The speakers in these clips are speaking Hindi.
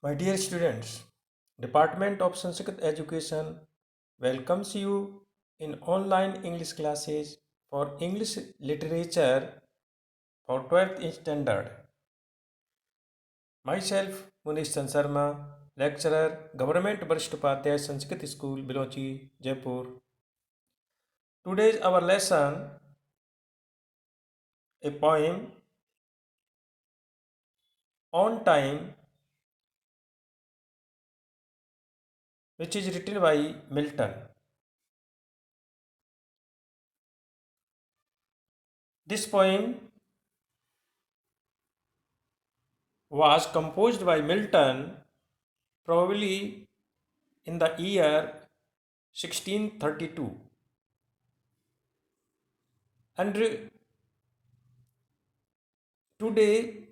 My dear students, Department of Sanskrit Education welcomes you in online English classes for English literature for 12th standard. Myself, Munish Chan Sharma, lecturer, Government Varisht Upadhyay Sanskrit School, Bilochi, Jaipur. Today's our lesson, a poem on time, which is written by Milton. This poem was composed by Milton probably in the year 1632, and today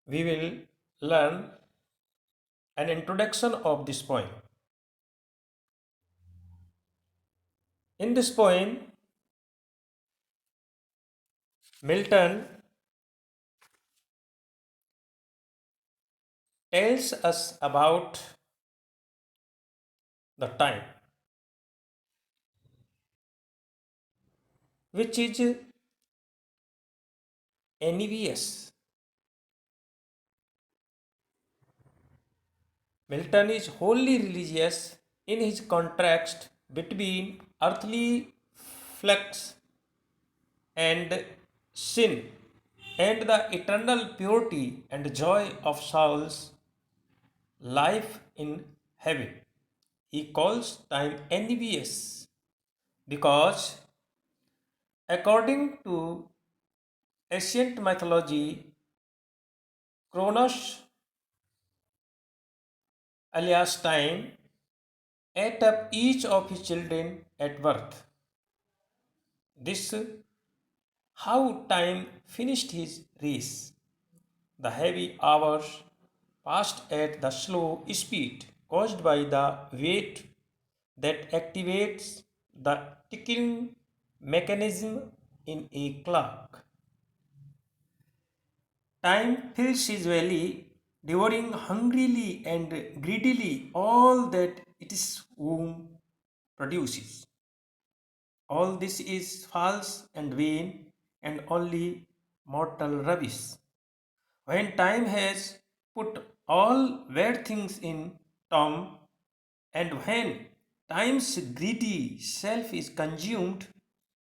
we will learn an introduction of this poem. In this poem, Milton tells us about the time, which is envious. Milton is wholly religious in his contrast between earthly flux and sin and the eternal purity and joy of soul's life in heaven. He calls time envious because, according to ancient mythology, Kronos, alias time, ate up each of his children at birth. This how time finished his race. The heavy hours passed at the slow speed caused by the weight that activates the ticking mechanism in a clock. Time fills his belly, devouring hungrily and greedily all that its womb produces. All this is false and vain and only mortal rubbish. When time has put all bad things in Tom, and when time's greedy self is consumed,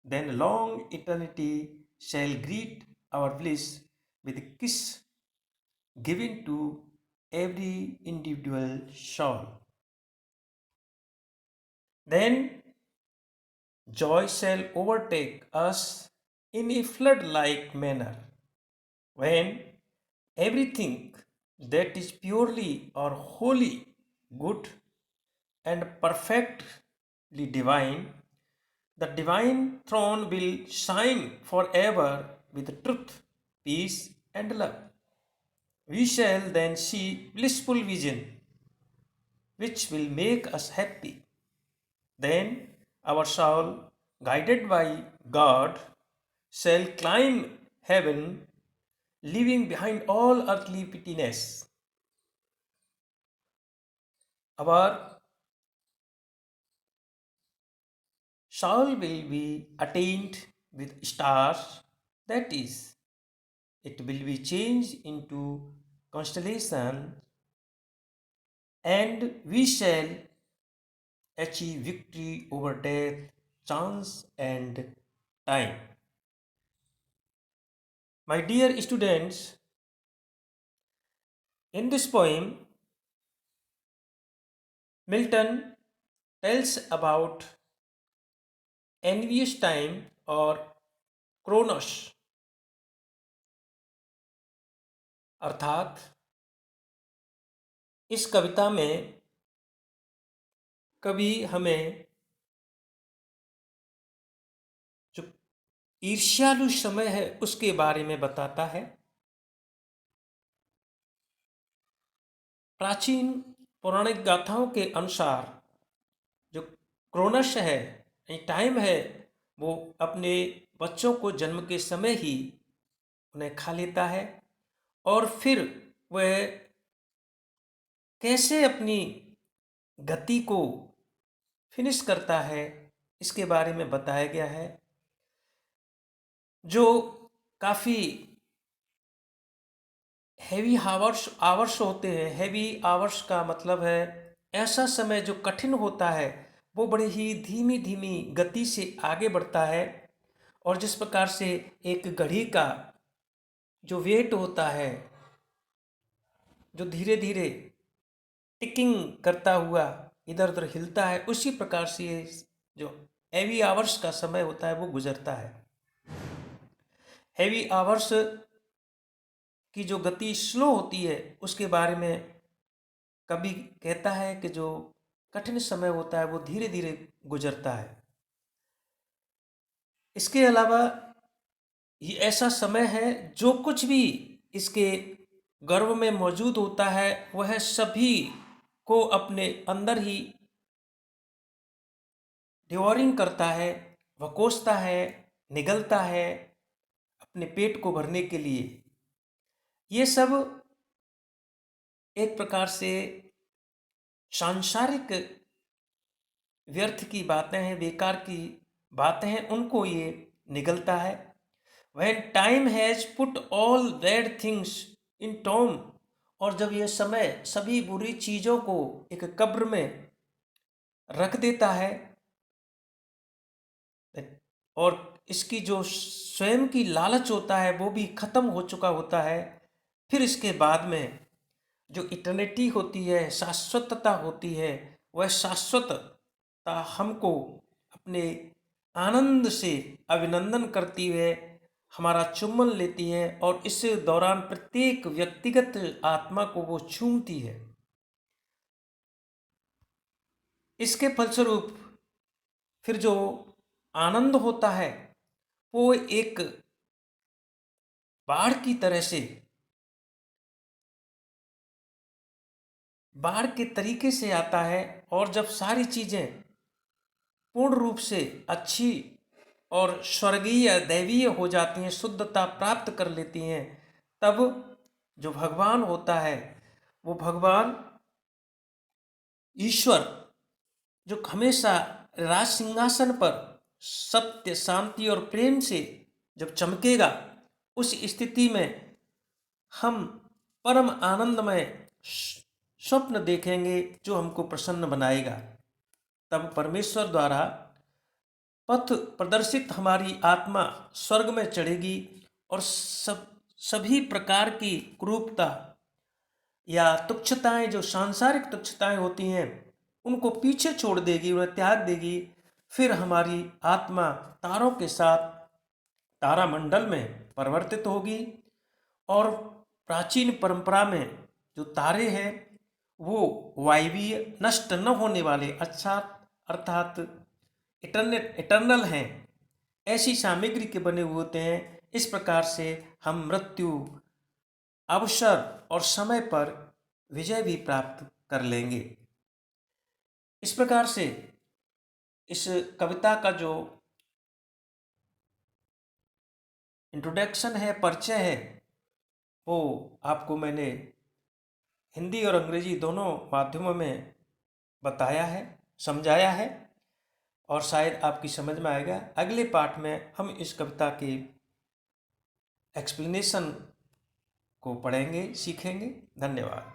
then long eternity shall greet our bliss with a kiss given to every individual soul. Then joy shall overtake us in a flood like manner when everything that is purely or wholly good and perfectly divine, the divine throne will shine forever with truth, peace, and love. We shall then see blissful vision which will make us happy. Then our soul, guided by God, shall climb heaven, leaving behind all earthly pettiness. Our soul will be attained with stars, that is, it will be changed into constellation, and we shall achieve victory over death, chance, and time. My dear students, in this poem, Milton tells about envious time or Kronos, अर्थात इस कविता में कवि हमें जो ईर्ष्यालु समय है उसके बारे में बताता है। प्राचीन पौराणिक गाथाओं के अनुसार जो क्रोनस है, टाइम है, वो अपने बच्चों को जन्म के समय ही उन्हें खा लेता है और फिर वह कैसे अपनी गति को फिनिश करता है, इसके बारे में बताया गया है, जो काफ़ी हैवी आवर्स आवर्स होते हैं। हैवी आवर्स का मतलब है ऐसा समय जो कठिन होता है, वो बड़ी ही धीमी धीमी गति से आगे बढ़ता है। और जिस प्रकार से एक घड़ी का जो वेट होता है, जो धीरे धीरे टिकिंग करता हुआ इधर उधर हिलता है, उसी प्रकार से ये जो हैवी आवर्स का समय होता है वो गुजरता है। हैवी आवर्स की जो गति स्लो होती है उसके बारे में कभी कहता है कि जो कठिन समय होता है वो धीरे धीरे गुजरता है। इसके अलावा ये ऐसा समय है जो कुछ भी इसके गर्भ में मौजूद होता है वह सभी को अपने अंदर ही डिवोरिंग करता है, वह कोसता है, निगलता है अपने पेट को भरने के लिए। ये सब एक प्रकार से सांसारिक व्यर्थ की बातें हैं, बेकार की बातें हैं, उनको ये निगलता है। When time has put all bad things in tomb, और जब ये समय सभी बुरी चीज़ों को एक कब्र में रख देता है और इसकी जो स्वयं की लालच होता है वो भी खत्म हो चुका होता है, फिर इसके बाद में जो इटर्निटी होती है, शाश्वतता होती है, वह शाश्वतता हमको अपने आनंद से अभिनंदन करती है, हमारा चुम्बन लेती है और इस दौरान प्रत्येक व्यक्तिगत आत्मा को वो छूमती है। इसके फलस्वरूप फिर जो आनंद होता है वो एक बाढ़ की तरह से, बाढ़ के तरीके से आता है। और जब सारी चीज़ें पूर्ण रूप से अच्छी और स्वर्गीय दैवीय हो जाती हैं, शुद्धता प्राप्त कर लेती हैं, तब जो भगवान होता है वो भगवान ईश्वर जो हमेशा राज सिंहासन पर सत्य, शांति और प्रेम से जब चमकेगा, उस स्थिति में हम परम आनंदमय स्वप्न देखेंगे जो हमको प्रसन्न बनाएगा। तब परमेश्वर द्वारा पथ प्रदर्शित हमारी आत्मा स्वर्ग में चढ़ेगी और सभी प्रकार की कुरूपता या तुच्छताएं, जो सांसारिक तुच्छताएं होती हैं, उनको पीछे छोड़ देगी, उन्हें त्याग देगी। फिर हमारी आत्मा तारों के साथ तारामंडल में परिवर्तित होगी और प्राचीन परंपरा में जो तारे हैं वो वायवीय, नष्ट न होने वाले, अच्छा अर्थात इटर्नल हैं, ऐसी सामग्री के बने हुए होते हैं। इस प्रकार से हम मृत्यु, अवसर और समय पर विजय भी प्राप्त कर लेंगे। इस प्रकार से इस कविता का जो इंट्रोडक्शन है, परिचय है, वो आपको मैंने हिंदी और अंग्रेजी दोनों माध्यमों में बताया है, समझाया है और शायद आपकी समझ में आएगा। अगले पाठ में हम इस कविता के एक्सप्लेनेशन को पढ़ेंगे, सीखेंगे। धन्यवाद।